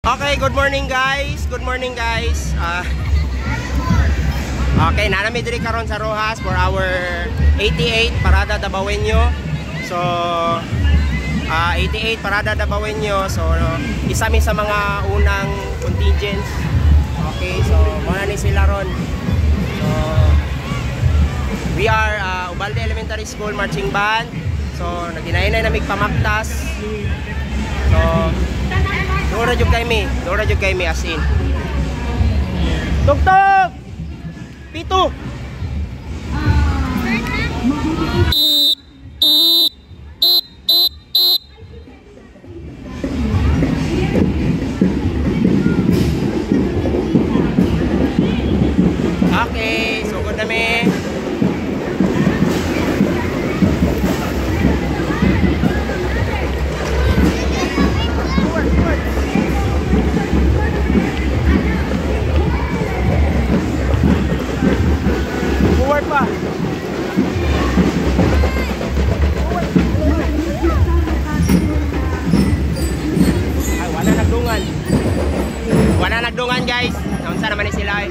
Okay, good morning guys. Good morning guys. Okay, nanami diri karon sa Roxas for our 88 Parada Dabawenyo. So 88 Parada Dabawenyo. So isa mi sa mga unang contingents. Okay, so muna ni sila ron. So we are Ubalde Elementary School Marching Band. So naginainay na mig pamaktas. So Dora jud kay mi as in. Tugtog. Pito. Okay, sugod na mi. Wala nagdungan guys. Naunsa naman ni sila eh.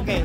Okay.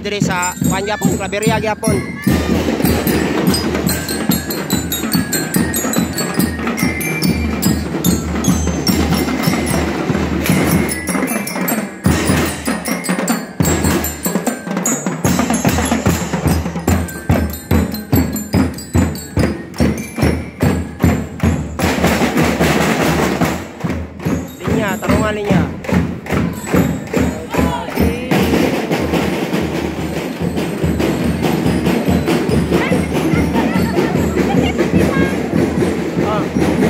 diri sa Juan gyapon, Claveria gyapon. Tarungan linya.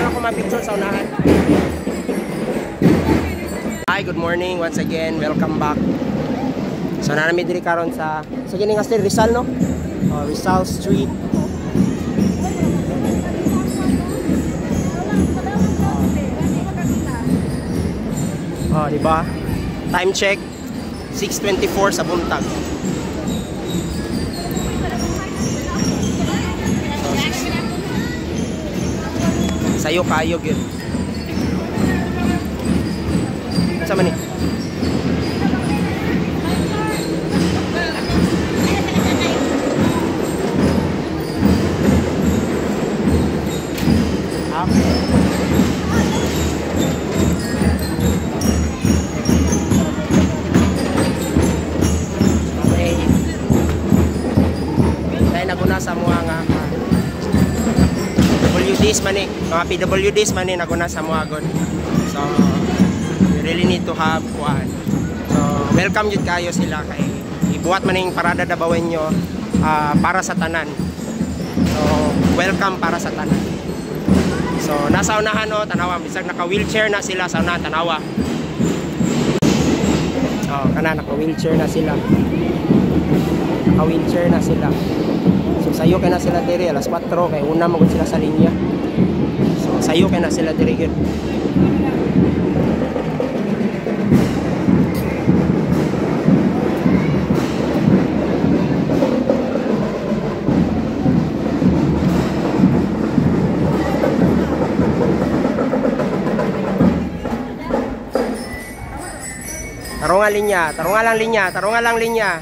Ako ma-picture sa unahan. Hi, good morning once again. Welcome back. So nanami diri karon sa gini nga street Rizal, no? Rizal Street. Oh, di ba? Time check 6:24 sa buntag. Sayo kayo gyud. Sa man ni? Sa mga PWDs man mga PWDs man naguna sa muagon. So we really need to have one. So welcome jud kayo sila kay ibuhat man ning parada Dabawenyo para sa tanan. So welcome para sa tanan. So nasa unahan no tanawa bisag naka-wheelchair na sila sa unahan tanawa. Oh kana naka-wheelchair na sila. Naka-wheelchair na sila. Sayo kay na sila diri alas 4 kay una magud sila sa linya. So sayo kay na sila diri gyud. Tarungan lang linya.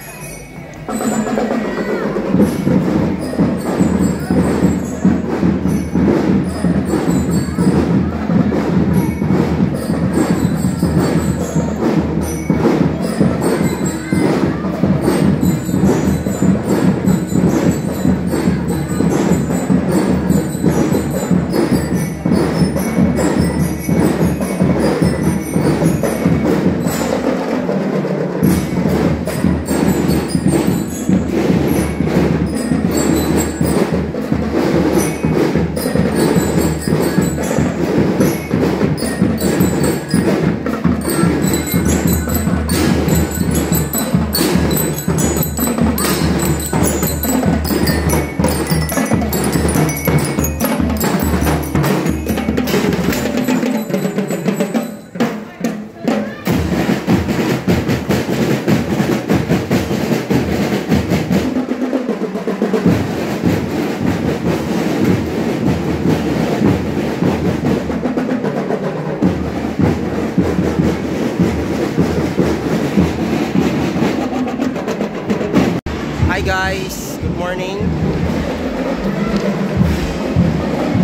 Hi guys, good morning.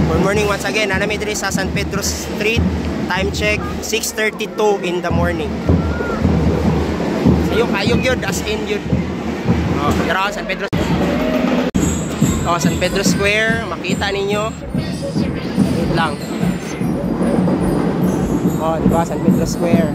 Good morning once again. Nanami diri sa San Pedro Street. Time check 6:32 in the morning. Sayo kayo gyud as in gyud. Oh, yara San Pedro. Oh, San Pedro Square, makita ninyo. Wait lang. Oh, di ba San Pedro Square?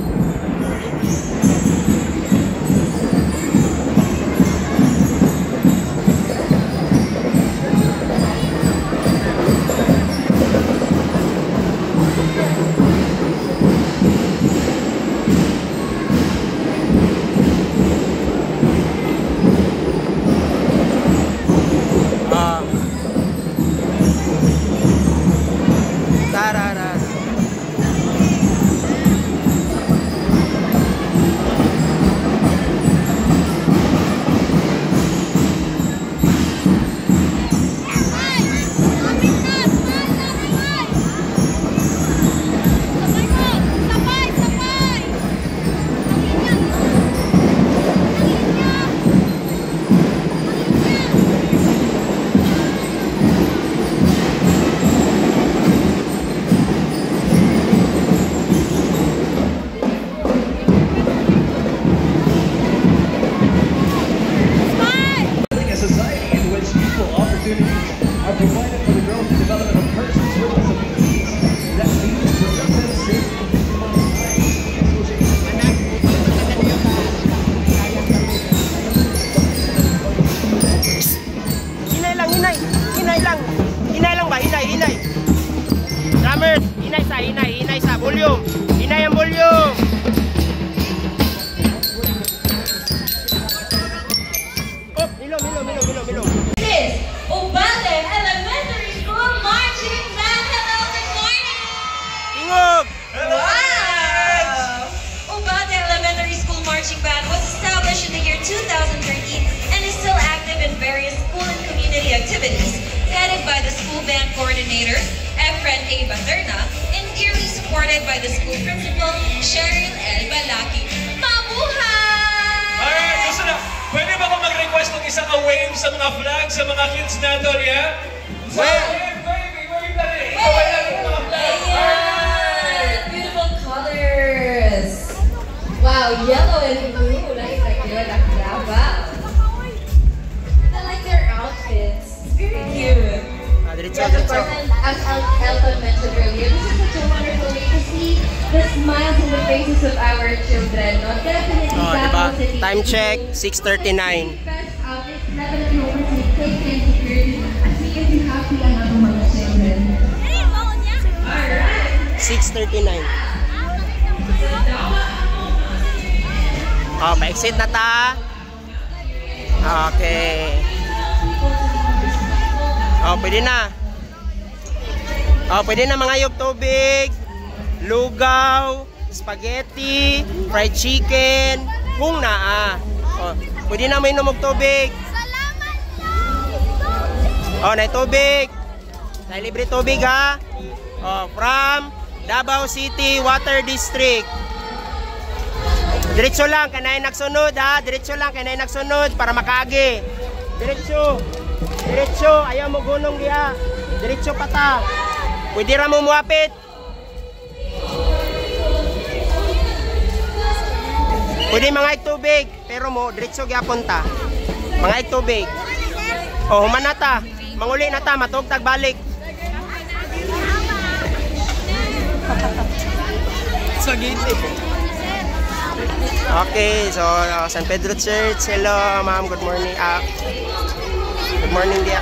hinay. Drummers, hinay sa volume. Hinay ang volume. Oh, milo. This is Ubalde Elementary School Marching Band. Hello, good morning! Tingog. Wow! Ubalde Elementary School Marching Band was established in the year 2013 and is still active in various school and community activities, headed by the school band coordinator, Efren A. Baterna, and dearly supported by the school principal, Cheryl L. Balaki. Mabuhay! Alright, gusto na. Pwede ba akong mag-request ng isang wave sa mga flag sa mga kids nato, yeah? Wave na rin. Wave natin mga flag. Ayan! Beautiful colors! Wow, yellow and blue. Like you're like Davao. I like their outfits. Very cute. Diretso. Yes, of course, and as Elton mentioned earlier, this is such a wonderful way to see the smiles on the faces of our children. No? Definitely, Oh, diba? Davao City. Time check, 6:39. Best out is definitely moments we take and security as we can be happy and have mga children. Alright. 6:39. Oh, pa-exit na ta. Okay. Oh, pwede na. Oh, pwede na mga yop tubig, lugaw, spaghetti, fried chicken, kung naa. Oh, pwede na may numog tubig. Oh, na tubig. Na libre tubig ha. Oh, from Davao City Water District. Diretso lang kanay nagsunod ha. Diretso lang kanay nagsunod para makaagi. Diretso. Ayaw mo gunong diha. Diretso pa ta. Pwede ra mo muapit. Pwede mga tubig, pero mo diretso gyapon ta. Mga tubig. Oh, human na ta. Manguli na ta, matug tag balik. Sa gate. Okay, so San Pedro Church. Hello, ma'am. Good morning. Good morning, dia.